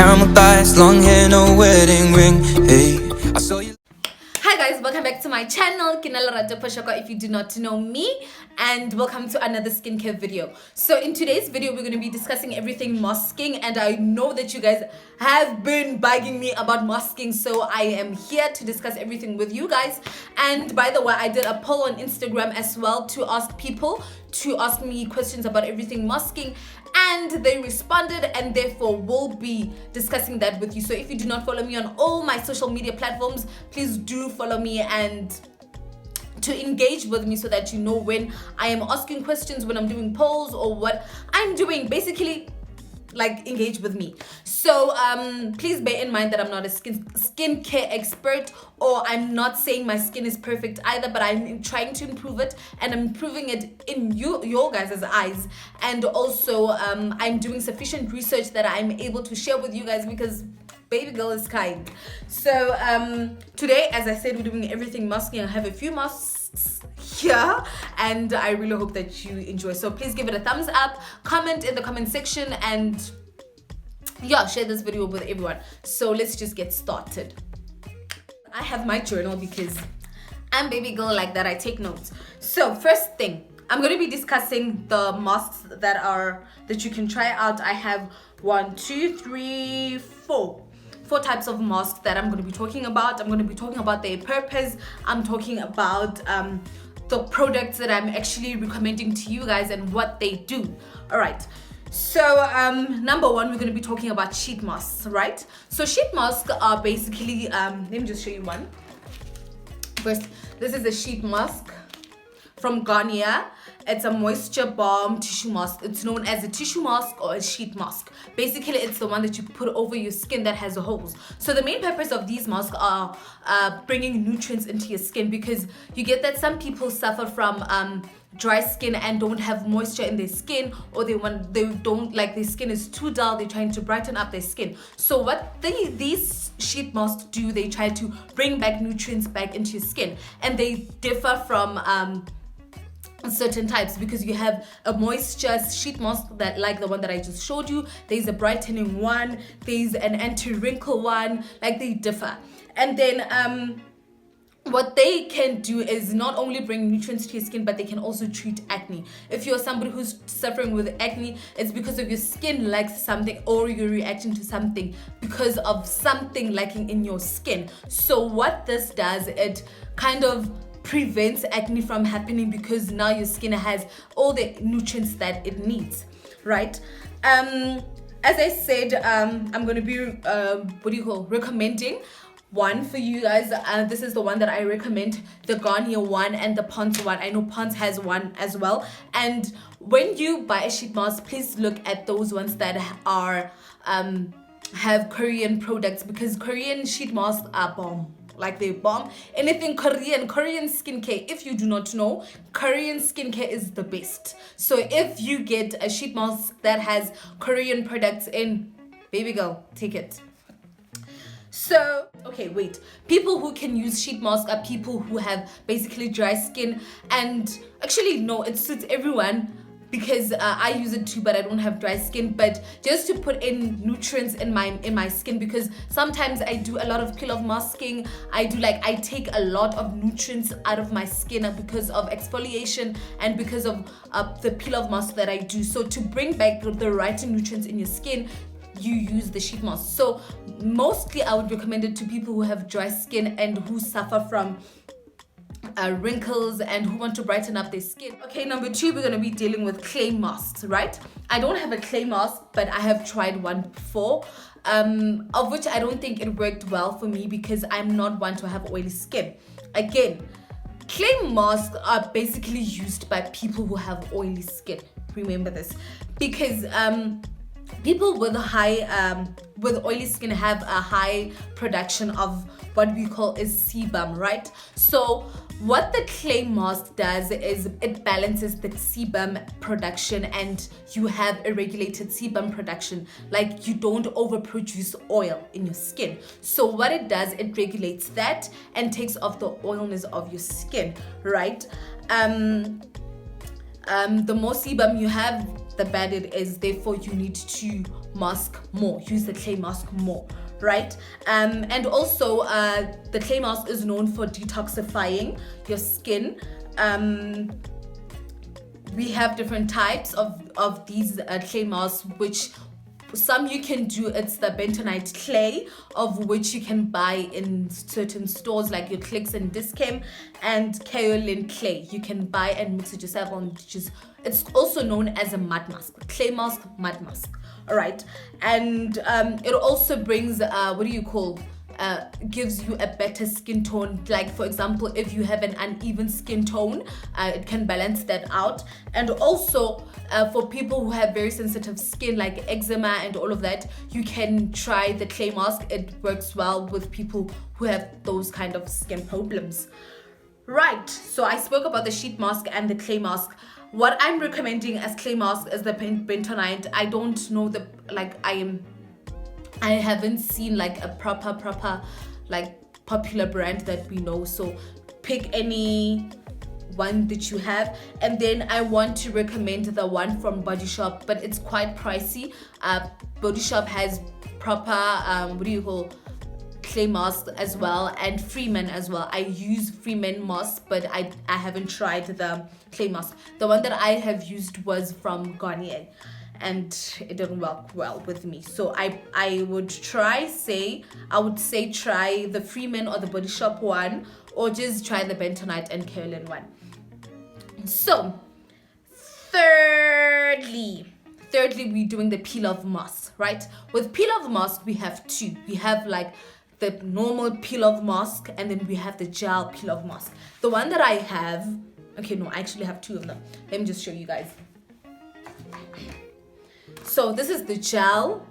camel thighs, long hair, no wedding ring. Hey, I saw you. Hi guys, welcome back to my channel, Kinela Raja Pashaka, if you do not know me, and welcome to another skincare video. So in today's video, we're going to be discussing everything masking, and I know that you guys have been bugging me about masking, so I am here to discuss everything with you guys. And by the way, I did a poll on Instagram as well to ask people to ask me questions about everything masking, and they responded, and therefore we'll be discussing that with you. So if you do not follow me on all my social media platforms, please do follow me and to engage with me so that you know when I am asking questions, when I'm doing polls, or what I'm doing. Basically, like, engage with me. So please bear in mind that I'm not a skincare expert, or I'm not saying my skin is perfect either, but I'm trying to improve it, and I'm improving it in your guys' eyes. And also I'm doing sufficient research that I'm able to share with you guys, because baby girl is kind. So today, as I said, we're doing everything masking. I have a few masks here, and I really hope that you enjoy. So please give it a thumbs up, comment in the comment section, and yeah, share this video with everyone. So let's just get started. I have my journal because I'm baby girl like that. I take notes. So first thing, I'm going to be discussing the masks that you can try out. I have 4 types of masks that I'm going to be talking about. I'm going to be talking about their purpose. I'm talking about the products that I'm actually recommending to you guys and what they do. All right. So number one, we're going to be talking about sheet masks, right? So sheet masks are basically, let me just show you one. First, this is a sheet mask from Garnier. It's a moisture balm tissue mask. It's known as a tissue mask or a sheet mask. Basically, it's the one that you put over your skin that has holes. So the main purpose of these masks are bringing nutrients into your skin, because you get that some people suffer from dry skin and don't have moisture in their skin, or they don't like, their skin is too dull. They're trying to brighten up their skin. So what these sheet masks do, they try to bring back nutrients back into your skin, and they differ from certain types, because you have a moisture sheet mask that, like the one that I just showed you, there's a brightening one, there's an anti-wrinkle one, like they differ. And then what they can do is not only bring nutrients to your skin, but they can also treat acne. If you're somebody who's suffering with acne, it's because of your skin lacks something, or you're reacting to something because of something lacking in your skin. So what this does, it kind of prevents acne from happening, because now your skin has all the nutrients that it needs, right? As I said, I'm going to be recommending one for you guys. This is the one that I recommend, the Garnier one and the Pond's one. I know Pond's has one as well. And when you buy a sheet mask, please look at those ones that are have Korean products, because Korean sheet masks are bomb. Like, they bomb. Anything Korean skincare, if you do not know, Korean skincare is the best. So if you get a sheet mask that has Korean products in, baby girl, take it. So, okay, wait. People who can use sheet masks are people who have basically dry skin. And actually, no, it suits everyone, because I use it too, but I don't have dry skin. But just to put in nutrients in my skin, because sometimes I do a lot of peel off masking. I take a lot of nutrients out of my skin because of exfoliation and because of the peel off mask that I do. So to bring back the right nutrients in your skin, you use the sheet mask. So mostly I would recommend it to people who have dry skin and who suffer from wrinkles and who want to brighten up their skin. Okay, number 2, we're going to be dealing with clay masks, right? I don't have a clay mask, but I have tried one before, of which I don't think it worked well for me, because I'm not one to have oily skin. Again, clay masks are basically used by people who have oily skin. Remember this, because people with oily skin have a high production of what we call is sebum, right? So what the clay mask does is it balances the sebum production, and you have a regulated sebum production. Like, you don't overproduce oil in your skin. So what it does, it regulates that and takes off the oiliness of your skin, right? The more sebum you have, the bad it is. Therefore, you need to mask more, use the clay mask more, right? And also the clay mask is known for detoxifying your skin. We have different types of these clay masks, which some you can do. It's the bentonite clay, of which you can buy in certain stores like your Clicks and Dis-Chem, and kaolin clay you can buy and mix it yourself on. It's also known as a mud mask, clay mask, mud mask. All right, and it also brings gives you a better skin tone. Like, for example, if you have an uneven skin tone, it can balance that out. And also for people who have very sensitive skin, like eczema and all of that, you can try the clay mask. It works well with people who have those kind of skin problems. Right, so I spoke about the sheet mask and the clay mask. What I'm recommending as clay mask is the bentonite. I don't know I haven't seen like a proper like popular brand that we know. So pick any one that you have. And then I want to recommend the one from Body Shop, but it's quite pricey. Body Shop has proper clay mask as well, and Freeman as well. I use Freeman mask, but I haven't tried the clay mask. The one that I have used was from Garnier, and it didn't work well with me. So I would say try the Freeman or the Body Shop one, or just try the bentonite and kaolin one. So thirdly, we're doing the peel off mask, right? With peel off mask, we have two. We have like the normal peel off mask, and then we have the gel peel off mask. The one that I have, I actually have two of them. Let me just show you guys. So this is the gel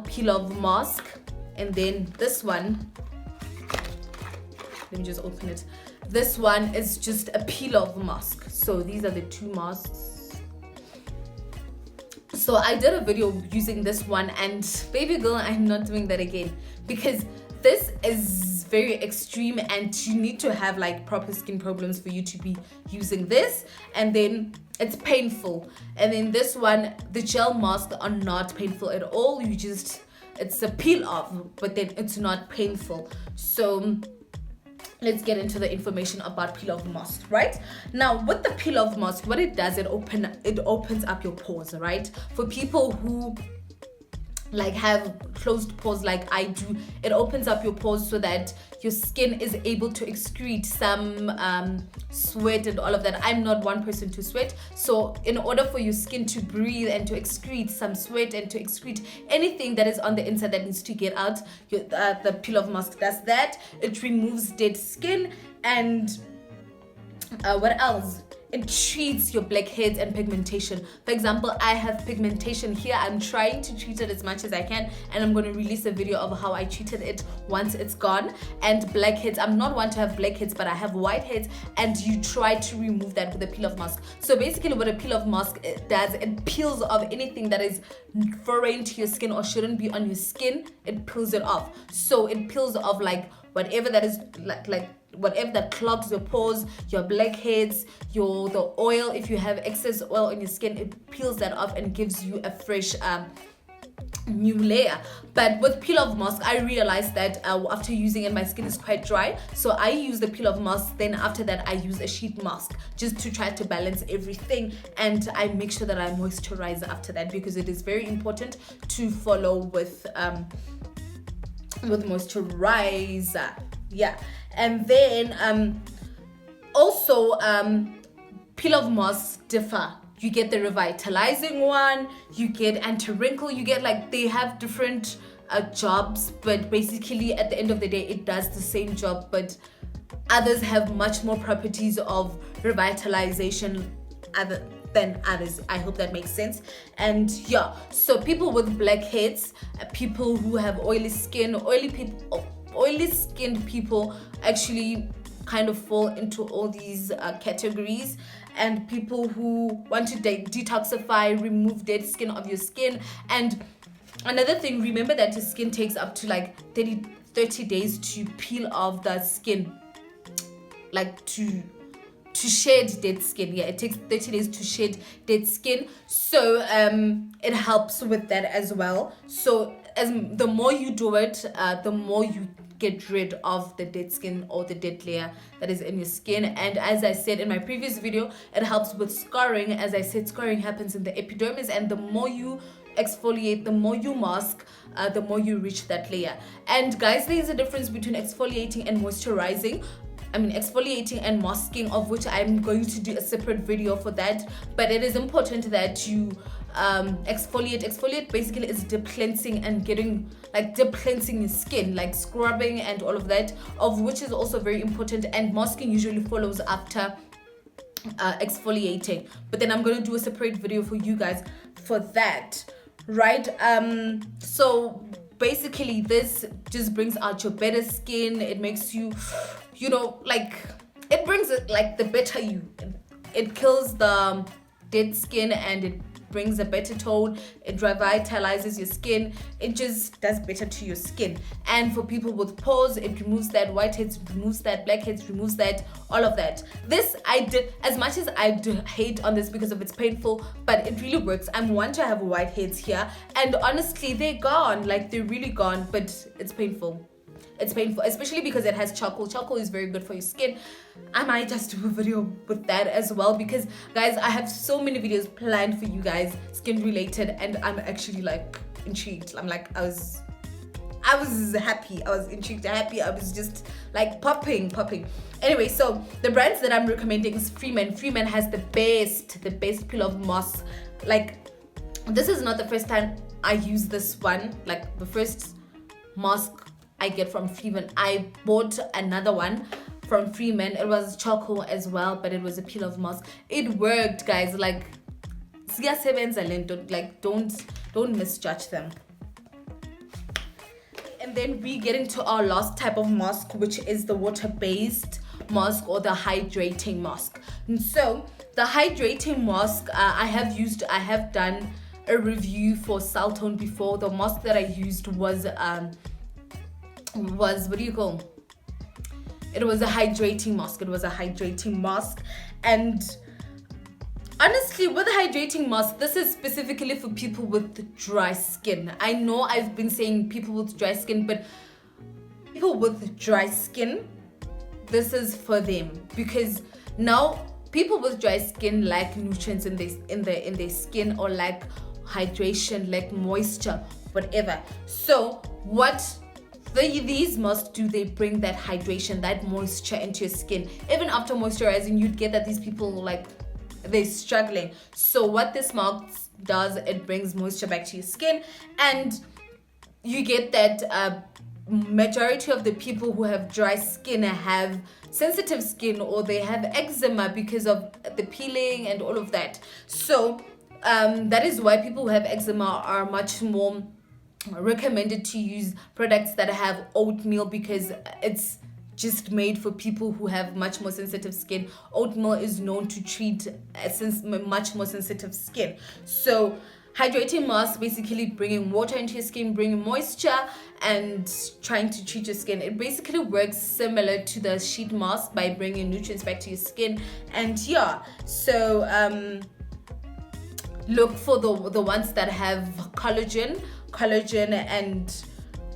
peel off mask, and then this one, let me just open it. This one is just a peel off mask. So these are the two masks. So I did a video using this one, and baby girl, I'm not doing that again, because this is very extreme and you need to have like proper skin problems for you to be using this, and then it's painful. And then this one, the gel masks are not painful at all. It's a peel off, but then it's not painful. So let's get into the information about peel off mask. Right now, with the peel off mask, what it does, it opens up your pores, right? For people who like have closed pores like I do, it opens up your pores so that your skin is able to excrete some sweat and all of that. I'm not one person to sweat, so in order for your skin to breathe and to excrete some sweat and to excrete anything that is on the inside that needs to get out, the peel off mask does that. It removes dead skin, and what else? It treats your blackheads and pigmentation. For example, I have pigmentation here. I'm trying to treat it as much as I can, and I'm going to release a video of how I treated it once it's gone. And blackheads, I'm not one to have blackheads, but I have whiteheads, and you try to remove that with a peel off mask. So basically what a peel off mask does, it peels off anything that is foreign to your skin or shouldn't be on your skin. It peels it off. So it peels off like whatever that is, like whatever that clogs your pores, your blackheads, the oil. If you have excess oil on your skin, it peels that off and gives you a fresh new layer. But with peel off mask, I realized that after using it, my skin is quite dry, so I use the peel off mask. Then after that, I use a sheet mask just to try to balance everything, and I make sure that I moisturize after that, because it is very important to follow with moisturizer. Yeah. And then also peel off masks differ. You get the revitalizing one, you get anti-wrinkle, you get like, they have different jobs, but basically at the end of the day it does the same job, but others have much more properties of revitalization than others. I hope that makes sense. And yeah, so people with blackheads, people who have oily skin, oily skinned people actually kind of fall into all these categories. And people who want to detoxify, remove dead skin of your skin. And another thing, remember that your skin takes up to like 30 days to peel off the skin, like to to shed dead skin. Yeah, it takes 30 days to shed dead skin. So it helps with that as well. So as the more you do it, the more you get rid of the dead skin or the dead layer that is in your skin. And as I said in my previous video, it helps with scarring. As I said, scarring happens in the epidermis, and the more you exfoliate, the more you mask, the more you reach that layer. And guys, there is a difference between exfoliating and moisturizing. Exfoliating and masking, of which I'm going to do a separate video for that. But it is important that you exfoliate basically is deep cleansing and getting like deep cleansing your skin, like scrubbing and all of that, of which is also very important. And masking usually follows after exfoliating, but then I'm going to do a separate video for you guys for that, right? So basically this just brings out your better skin. It makes you, like, it brings it like the better you. It kills the dead skin and it brings a better tone. It revitalizes your skin. It just does better to your skin. And for people with pores, it removes that whiteheads, removes that blackheads, removes that, all of that. This I did, as much as I do hate on this because of it's painful, but it really works. I'm one to have whiteheads here, and honestly they're gone, like they're really gone, but it's painful. It's painful, especially because it has charcoal. Charcoal is very good for your skin. I might just do a video with that as well, because guys, I have so many videos planned for you guys, skin related, and I'm actually like intrigued. I'm like, I was happy, I was intrigued, happy, I was just like popping. Anyway, so the brands that I'm recommending is Freeman. Freeman has the best peel off mask. Like, this is not the first time I use this one. Like, the first mask I get from Freeman, I bought another one from Freeman. It was charcoal as well, but it was a peel off mask. It worked, guys. Like, don't misjudge them. And then we get into our last type of mask, which is the water-based mask or the hydrating mask. And so the hydrating mask, I have done a review for Saltone before. The mask that I used was what do you call? It was a hydrating mask. And honestly, with a hydrating mask, this is specifically for people with dry skin. I know I've been saying people with dry skin, but people with dry skin, this is for them, because now people with dry skin lack nutrients in their skin, or lack hydration, lack moisture, whatever. So what these masks do, they bring that hydration, that moisture into your skin. Even after moisturizing, you'd get that these people, like, they're struggling. So what this mask does, it brings moisture back to your skin, and you get that majority of the people who have dry skin have sensitive skin, or they have eczema because of the peeling and all of that. So that is why people who have eczema are much more recommended to use products that have oatmeal, because it's just made for people who have much more sensitive skin. Oatmeal is known to treat much more sensitive skin. So hydrating mask, basically bringing water into your skin, bringing moisture, and trying to treat your skin. It basically works similar to the sheet mask by bringing nutrients back to your skin. And yeah, so look for the ones that have collagen and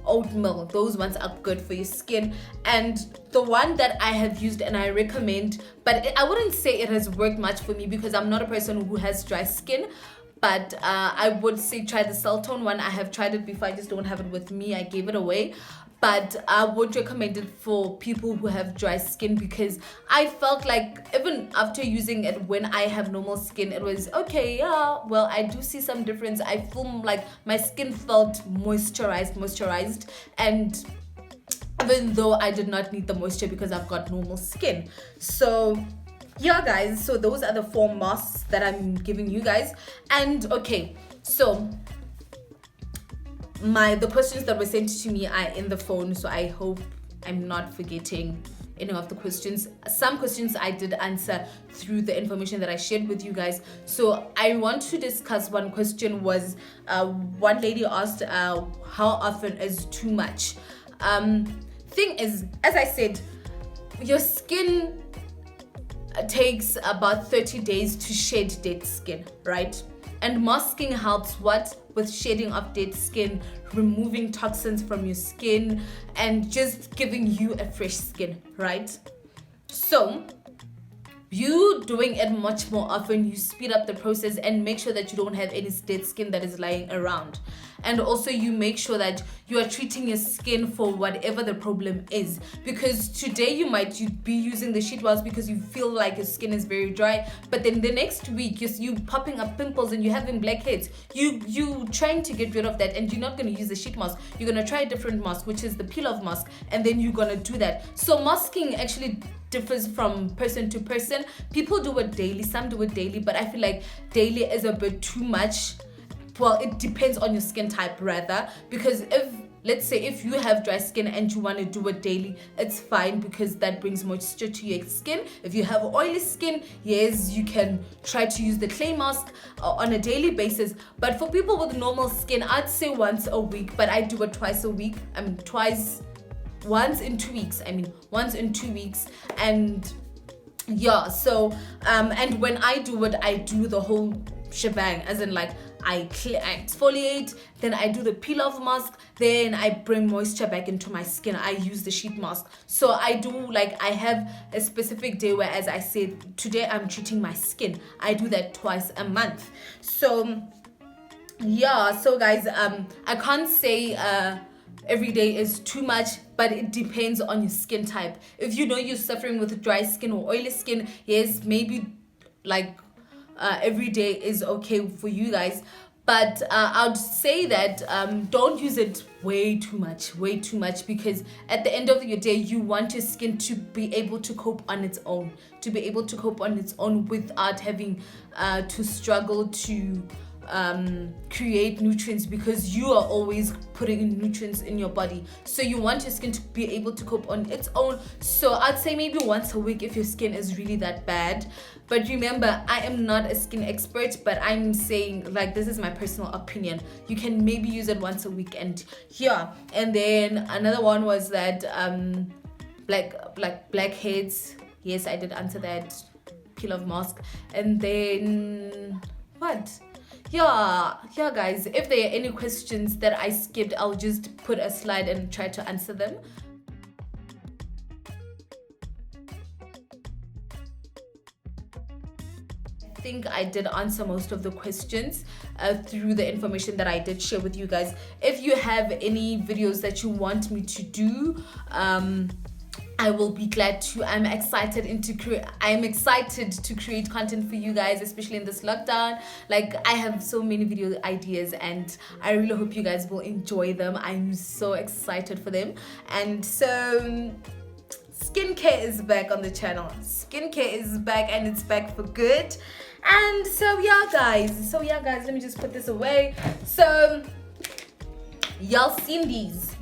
oatmeal. Those ones are good for your skin. And the one that I have used and I recommend, but I wouldn't say it has worked much for me because I'm not a person who has dry skin, but I would say try the Saltone one. I have tried it before, I just don't have it with me, I gave it away. But I would recommend it for people who have dry skin, because I felt like even after using it when I have normal skin, it was okay. Yeah, well, I do see some difference. I feel like my skin felt moisturized, and even though I did not need the moisture because I've got normal skin. So yeah, guys, so those are the 4 masks that I'm giving you guys. And okay, so the questions that were sent to me are in the phone, so I hope I'm not forgetting any of the questions. Some questions I did answer through the information that I shared with you guys. So I want to discuss one question. Was one lady asked, how often is too much? Thing is, as I said, your skin takes about 30 days to shed dead skin, right? And masking helps what? With shedding of dead skin, removing toxins from your skin, and just giving you a fresh skin, right? So you doing it much more often, you speed up the process and make sure that you don't have any dead skin that is lying around. And also you make sure that you are treating your skin for whatever the problem is, because today you might be using the sheet mask because you feel like your skin is very dry, but then the next week you popping up pimples and you're having blackheads. You trying to get rid of that, and you're not going to use the sheet mask. You're going to try a different mask, which is the peel-off mask, and then you're going to do that. So masking actually differs from person to person. People do it daily, some do it daily, but I feel like daily is a bit too much. Well, it depends on your skin type rather, because let's say if you have dry skin and you want to do it daily, it's fine because that brings moisture to your skin. If you have oily skin, yes, you can try to use the clay mask on a daily basis. But for people with normal skin, I'd say once a week, but I do it twice a week. Once in 2 weeks. And yeah, so and when I do it, I do the whole shebang, as in like I exfoliate, then I do the peel-off mask, then I bring moisture back into my skin. I use the sheet mask. So I do, like, I have a specific day where, as I said, today I'm treating my skin. I do that twice a month. So yeah, so guys, I can't say every day is too much, but it depends on your skin type. If you know you're suffering with dry skin or oily skin, yes, maybe like every day is okay for you guys. But I would say that don't use it way too much, because at the end of your day, you want your skin to be able to cope on its own, without having to struggle to create nutrients, because you are always putting in nutrients in your body. So you want your skin to be able to cope on its own. So I'd say maybe once a week if your skin is really that bad. But remember, I am not a skin expert, but I'm saying, like, this is my personal opinion. You can maybe use it once a week. And yeah, and then another one was that blackheads. Yes, I did answer that. Peel-off mask. And then what? Yeah, guys, if there are any questions that I skipped, I'll just put a slide and try to answer them. I think I did answer most of the questions through the information that I did share with you guys. If you have any videos that you want me to do, I will be glad to. I'm excited to create content for you guys, especially in this lockdown. Like, I have so many video ideas and I really hope you guys will enjoy them. I'm so excited for them. And so skincare is back on the channel. Skincare is back, and it's back for good. And so yeah guys, let me just put this away. So y'all seen these,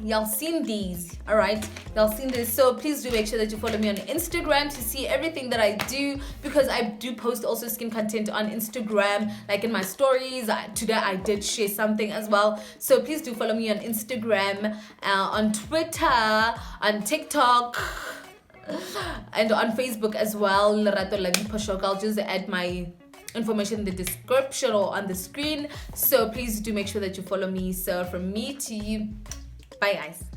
all right, y'all seen this. So please do make sure that you follow me on Instagram to see everything that I do, because I do post also skin content on Instagram, like in my stories. Today I did share something as well, so please do follow me on Instagram, on Twitter, on TikTok, and on Facebook as well. Lerato Labi Pashok. I'll just add my information in the description or on the screen, so please do make sure that you follow me. So from me to you, bye guys.